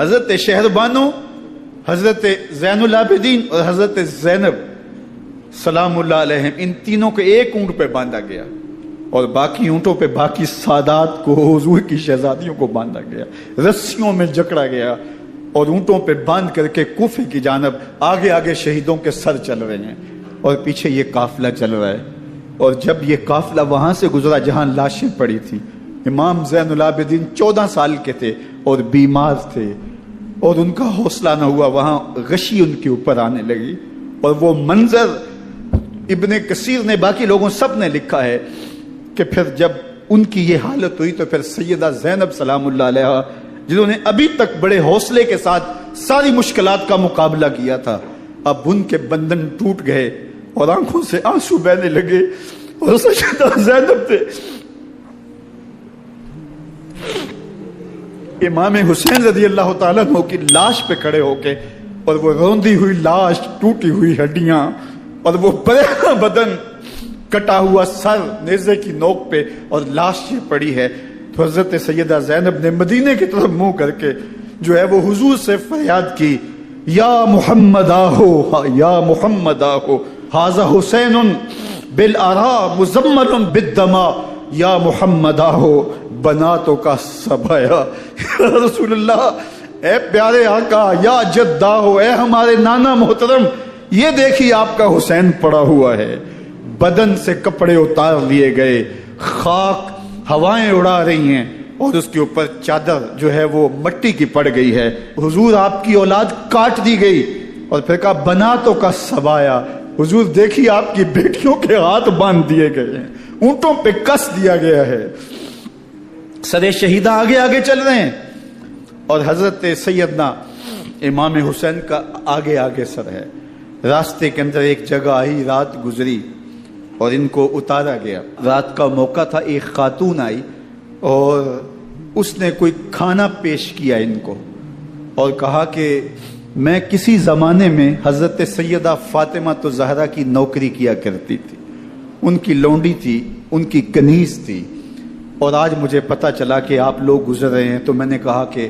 حضرت شہربانو، حضرت زین العابدین اور حضرت زینب سلام اللہ علیہم، ان تینوں کو ایک اونٹ پہ باندھا گیا اور باقی اونٹوں پہ باقی سادات کو، حضور کی شہزادیوں کو باندھا گیا، رسیوں میں جکڑا گیا اور اونٹوں پہ باندھ کر کے کوفے کی جانب آگے آگے شہیدوں کے سر چل رہے ہیں اور پیچھے یہ قافلہ چل رہا ہے۔ اور جب یہ قافلہ وہاں سے گزرا جہاں لاشیں پڑی تھیں، امام زین العابدین 14 سال کے تھے اور بیمار تھے اور ان کا حوصلہ نہ ہوا، وہاں غشی ان کے اوپر آنے لگی اور وہ منظر ابن کثیر نے، باقی لوگوں سب نے لکھا ہے کہ پھر جب ان کی یہ حالت ہوئی تو پھر سیدہ زینب سلام اللہ علیہا، جنہوں نے ابھی تک بڑے حوصلے کے ساتھ ساری مشکلات کا مقابلہ کیا تھا، اب ان کے بندھن ٹوٹ گئے اور آنکھوں سے آنسو بہنے لگے اور سیدہ زینب تھے امام حسین رضی اللہ تعالیٰ عنہ کی لاش پہ کھڑے ہو کے، اور وہ روندی ہوئی لاش، ٹوٹی ہوئی ہڈیاں اور وہ برینا بدن، کٹا ہوا سر نیزے کی نوک پہ اور لاش یہ پڑی ہے، تو حضرت سیدہ زینب نے مدینے کی طرف منہ کر کے جو ہے وہ حضور سے فریاد کی، یا محمد آہو، یا محمد آہو، ھذا حسین بالآراء مزمل بالدماء، یا محمد آہو بناتوں کا سبایا۔ رسول اللہ، اے پیارے آقا، یا جد آہو، اے ہمارے نانا محترم، یہ دیکھیے آپ کا حسین پڑا ہوا ہے، بدن سے کپڑے اتار لیے گئے، خاک ہوائیں اڑا رہی ہیں اور اس کے اوپر چادر جو ہے وہ مٹی کی پڑ گئی ہے، حضور آپ کی اولاد کاٹ دی گئی، اور پھر کہا بناتوں کا سبایا، حضور دیکھیے آپ کی بیٹیوں کے ہاتھ باندھ دیے گئے ہیں، اونٹوں پہ کس دیا گیا ہے، سر شہیدہ آگے آگے چل رہے ہیں اور حضرت سیدنا امام حسین کا آگے آگے سر ہے۔ راستے کے اندر ایک جگہ آئی، رات گزری اور ان کو اتارا گیا، رات کا موقع تھا، ایک خاتون آئی اور اس نے کوئی کھانا پیش کیا ان کو اور کہا کہ میں کسی زمانے میں حضرت سیدہ فاطمہ تو زہرا کی نوکری کیا کرتی تھی، ان کی لونڈی تھی، ان کی کنیز تھی، اور آج مجھے پتا چلا کہ آپ لوگ گزر رہے ہیں تو میں نے کہا کہ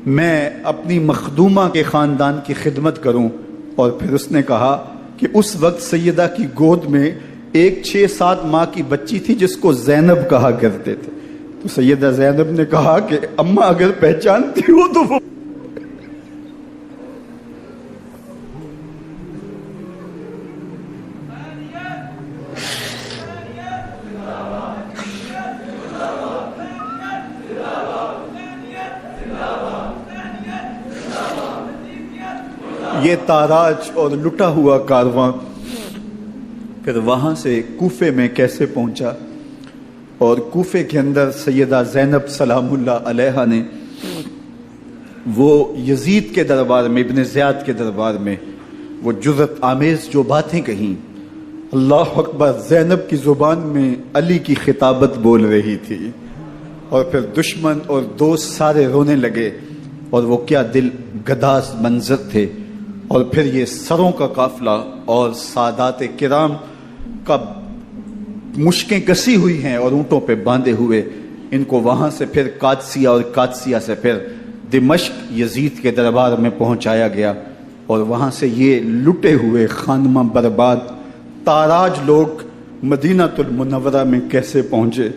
میں اپنی مخدومہ کے خاندان کی خدمت کروں، اور پھر اس نے کہا کہ اس وقت سیدہ کی گود میں ایک 6-7 ماہ کی بچی تھی جس کو زینب کہا کرتے تھے، تو سیدہ زینب نے کہا کہ اماں اگر پہچانتی ہو تو وہ یہ تاراج اور لٹا ہوا کارواں پھر وہاں سے کوفے میں کیسے پہنچا، اور کوفے کے اندر سیدہ زینب سلام اللہ علیہا نے وہ یزید کے دربار میں، ابن زیاد کے دربار میں وہ جرأت آمیز جو باتیں کہیں، اللہ اکبر، زینب کی زبان میں علی کی خطابت بول رہی تھی، اور پھر دشمن اور دوست سارے رونے لگے، اور وہ کیا دل گداز منظر تھے، اور پھر یہ سروں کا قافلہ اور سادات کرام کا مشکیں کسی ہوئی ہیں اور اونٹوں پہ باندھے ہوئے، ان کو وہاں سے پھر قادسیہ اور قادسیہ سے پھر دمشق یزید کے دربار میں پہنچایا گیا، اور وہاں سے یہ لٹے ہوئے خانمہ برباد تاراج لوگ مدینہ المنورہ میں کیسے پہنچے،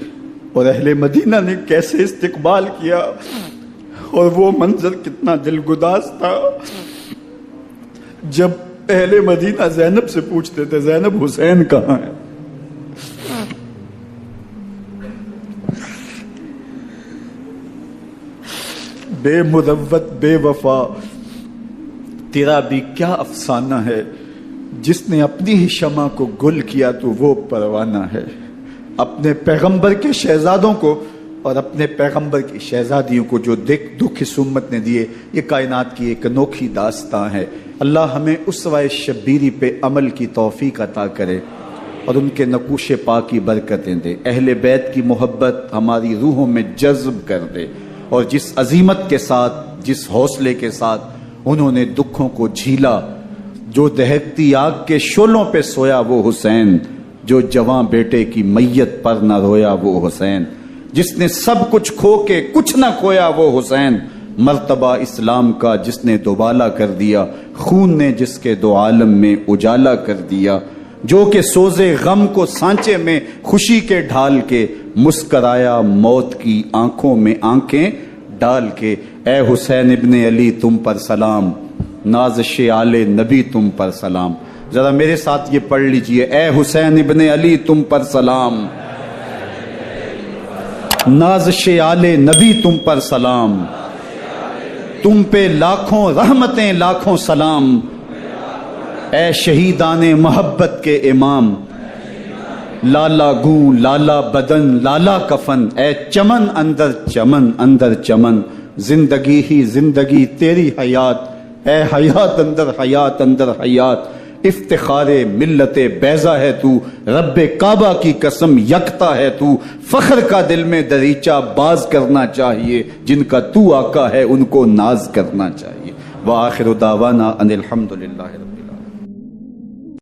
اور اہل مدینہ نے کیسے استقبال کیا، اور وہ منظر کتنا دلگداز تھا جب اہل مدینہ زینب سے پوچھتے تھے زینب حسین کہاں ہے، بے مروت بے وفا تیرا بھی کیا افسانہ ہے، جس نے اپنی ہی شمع کو گل کیا تو وہ پروانہ ہے، اپنے پیغمبر کے شہزادوں کو اور اپنے پیغمبر کی شہزادیوں کو جو دکھ اس امت نے دیے، یہ کائنات کی ایک انوکھی داستان ہے۔ اللہ ہمیں اسوہ شبیری پہ عمل کی توفیق عطا کرے اور ان کے نقوش پاک کی برکتیں دے، اہل بیت کی محبت ہماری روحوں میں جذب کر دے، اور جس عظیمت کے ساتھ، جس حوصلے کے ساتھ انہوں نے دکھوں کو جھیلا، جو دہکتی آگ کے شعلوں پہ سویا وہ حسین، جو جواں بیٹے کی میت پر نہ رویا وہ حسین، جس نے سب کچھ کھو کے کچھ نہ کھویا وہ حسین، مرتبہ اسلام کا جس نے دوبالا کر دیا، خون نے جس کے دو عالم میں اجالا کر دیا، جو کہ سوزے غم کو سانچے میں خوشی کے ڈھال کے مسکرایا موت کی آنکھوں میں آنکھیں ڈال کے۔ اے حسین ابن علی تم پر سلام، نازش آل نبی تم پر سلام۔ ذرا میرے ساتھ یہ پڑھ لیجئے، اے حسین ابن علی تم پر سلام، نازش آل نبی تم پر سلام، تم پہ لاکھوں رحمتیں لاکھوں سلام، اے شہیدان محبت کے امام، لالا گوں لالا بدن لالا کفن، اے چمن اندر چمن، زندگی ہی زندگی تیری حیات، اے حیات اندر حیات، افتخار ملت بیضا ہے تو، رب کعبہ کی قسم یکتا ہے تو، فخر کا دل میں دریچہ باز کرنا چاہیے، جن کا تو آقا ہے ان کو ناز کرنا چاہیے۔ وآخر دعوانا ان الحمدللہ۔